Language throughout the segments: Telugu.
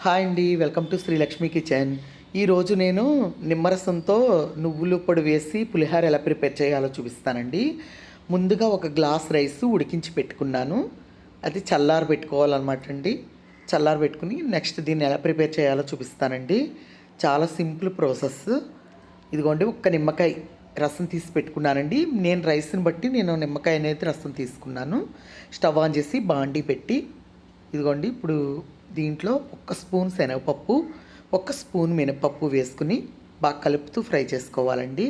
హాయ్ అండి, వెల్కమ్ టు శ్రీలక్ష్మి కిచెన్. ఈరోజు నేను నిమ్మరసంతో నువ్వుల పొడి వేసి పులిహోర ఎలా ప్రిపేర్ చేయాలో చూపిస్తానండి. ముందుగా ఒక గ్లాస్ రైస్ ఉడికించి పెట్టుకున్నాను. అది చల్లారి పెట్టుకోవాలన్నమాట అండి. చల్లారి పెట్టుకుని నెక్స్ట్ దీన్ని ఎలా ప్రిపేర్ చేయాలో చూపిస్తానండి. చాలా సింపుల్ ప్రాసెస్. ఇదిగోండి, ఒక్క నిమ్మకాయ రసం తీసి పెట్టుకున్నానండి. నేను రైస్ని బట్టి నేను నిమ్మకాయ అనేది రసం తీసుకున్నాను. స్టవ్ ఆన్ చేసి బాండీ పెట్టి ఇదిగోండి, ఇప్పుడు దీంట్లో ఒక స్పూన్ శనగపప్పు, ఒక స్పూన్ మినపప్పు వేసుకుని బాగా కలుపుతూ ఫ్రై చేసుకోవాలండి.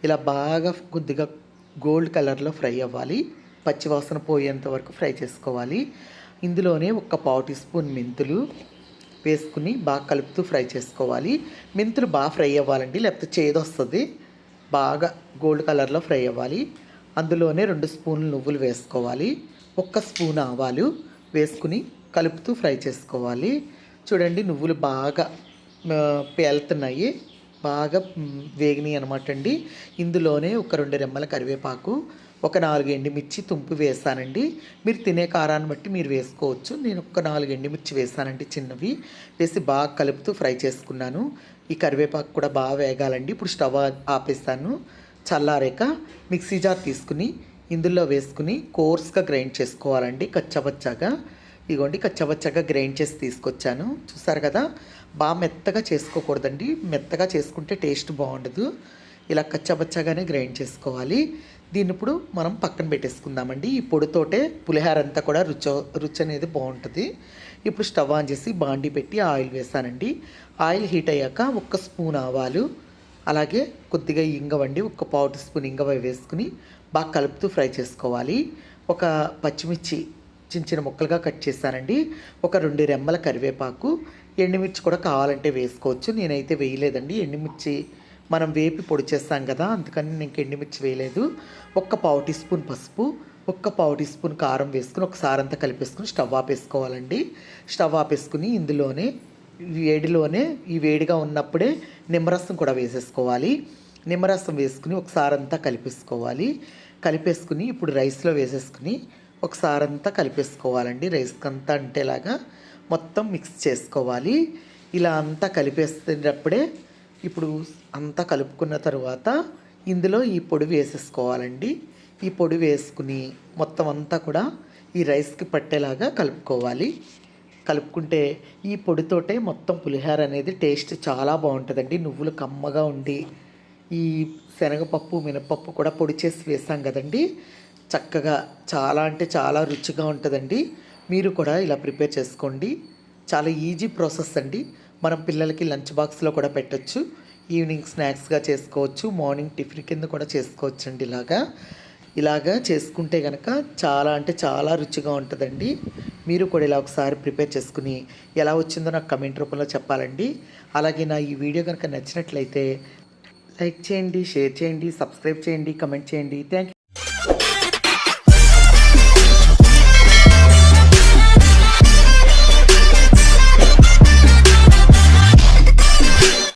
ఇలా బాగా కొద్దిగా గోల్డ్ కలర్లో ఫ్రై అవ్వాలి. పచ్చివాసన పోయేంత వరకు ఫ్రై చేసుకోవాలి. ఇందులోనే ఒక పావు టీ స్పూన్ మెంతులు వేసుకుని బాగా కలుపుతూ ఫ్రై చేసుకోవాలి. మెంతులు బాగా ఫ్రై అవ్వాలండి, లేకపోతే చేదు వస్తుంది. బాగా గోల్డ్ కలర్లో ఫ్రై అవ్వాలి. అందులోనే 2 స్పూన్లు నువ్వులు వేసుకోవాలి. 1 స్పూన్ ఆవాలు వేసుకుని కలుపుతూ ఫ్రై చేసుకోవాలి. చూడండి, నువ్వులు బాగా పేలుతున్నాయి, బాగా వేగినాయి అనమాట అండి. ఇందులోనే ఒక 2 రెమ్మల కరివేపాకు, ఒక 4 ఎండుమిర్చి తుంపు వేసానండి. మీరు తినే కారాన్ని బట్టి మీరు వేసుకోవచ్చు. నేను ఒక 4 ఎండుమిర్చి వేసానండి, చిన్నవి వేసి బాగా కలుపుతూ ఫ్రై చేసుకున్నాను. ఈ కరివేపాకు కూడా బాగా వేగాలండి. ఇప్పుడు స్టవ్ ఆపేస్తాను. చల్లారాక మిక్సీ జార్ తీసుకుని ఇందులో వేసుకుని కోర్స్గా గ్రైండ్ చేసుకోవాలండి, కచ్చబచ్చాగా. ఇదిగోండి, కచ్చబచ్చగా గ్రైండ్ చేసి తీసుకొచ్చాను. చూసారు కదా, బాగా మెత్తగా చేసుకోకూడదండి. మెత్తగా చేసుకుంటే టేస్ట్ బాగుండదు. ఇలా కచ్చబచ్చగానే గ్రైండ్ చేసుకోవాలి. దీన్ని ఇప్పుడు మనం పక్కన పెట్టేసుకుందామండి. ఈ పొడితోటే పులిహోర అంతా కూడా రుచి అనేది బాగుంటుంది. ఇప్పుడు స్టవ్ ఆన్ చేసి బాండీ పెట్టి ఆయిల్ వేసానండి. ఆయిల్ హీట్ అయ్యాక 1 స్పూన్ ఆవాలు, అలాగే కొద్దిగా ఇంగవండి, ఒక పావు టీ స్పూన్ ఇంగవ వేసుకుని బాగా కలుపుతూ ఫ్రై చేసుకోవాలి. ఒక పచ్చిమిర్చి చిన్న ముక్కలుగా కట్ చేశానండి. ఒక 2 రెమ్మల కరివేపాకు, ఎండుమిర్చి కూడా కావాలంటే వేసుకోవచ్చు. నేనైతే వేయలేదండి. ఎండుమిర్చి మనం వేపి పొడి చేస్తాం కదా, అందుకని నేను ఎండుమిర్చి వేయలేదు. ఒక పావు టీ స్పూన్ పసుపు, ఒక పావు టీ స్పూన్ కారం వేసుకుని ఒకసారి అంతా కలిపేసుకుని స్టవ్ ఆపేసుకోవాలండి. స్టవ్ ఆపేసుకుని ఇందులోనే ఈ వేడిగా ఉన్నప్పుడే నిమ్మరసం కూడా వేసేసుకోవాలి. నిమ్మరసం వేసుకుని ఒకసారి అంతా కలిపేసుకుని ఇప్పుడు రైస్లో వేసేసుకుని ఒకసారి అంతా కలిపేసుకోవాలండి. రైస్కి అంతా అంటేలాగా మొత్తం మిక్స్ చేసుకోవాలి. ఇలా అంతా కలిపేసేటప్పుడే ఇప్పుడు అంతా కలుపుకున్న తర్వాత ఇందులో ఈ పొడి వేసేసుకోవాలండి. ఈ పొడి వేసుకుని మొత్తం అంతా కూడా ఈ రైస్కి పట్టేలాగా కలుపుకోవాలి. కలుపుకుంటే ఈ పొడితోటే మొత్తం పులిహోర అనేది టేస్ట్ చాలా బాగుంటుందండి. నువ్వులు కమ్మగా ఉండి, ఈ శనగపప్పు మినపప్పు కూడా పొడి చేసి వేసాం కదండి, చక్కగా చాలా అంటే చాలా రుచిగా ఉంటుందండి. మీరు కూడా ఇలా ప్రిపేర్ చేసుకోండి. చాలా ఈజీ ప్రాసెస్ అండి. మనం పిల్లలకి లంచ్ బాక్స్లో కూడా పెట్టచ్చు, ఈవినింగ్ స్నాక్స్గా చేసుకోవచ్చు, మార్నింగ్ టిఫిన్ కింద కూడా చేసుకోవచ్చు అండి. ఇలాగా చేసుకుంటే కనుక చాలా అంటే చాలా రుచిగా ఉంటుందండి. మీరు కూడా ఇలా ఒకసారి ప్రిపేర్ చేసుకుని ఎలా వచ్చిందో నాకు కమెంట్ రూపంలో చెప్పాలండి. అలాగే నా ఈ వీడియో కనుక నచ్చినట్లయితే లైక్ చేయండి, షేర్ చేయండి, సబ్స్క్రైబ్ చేయండి, కమెంట్ చేయండి. Thank you.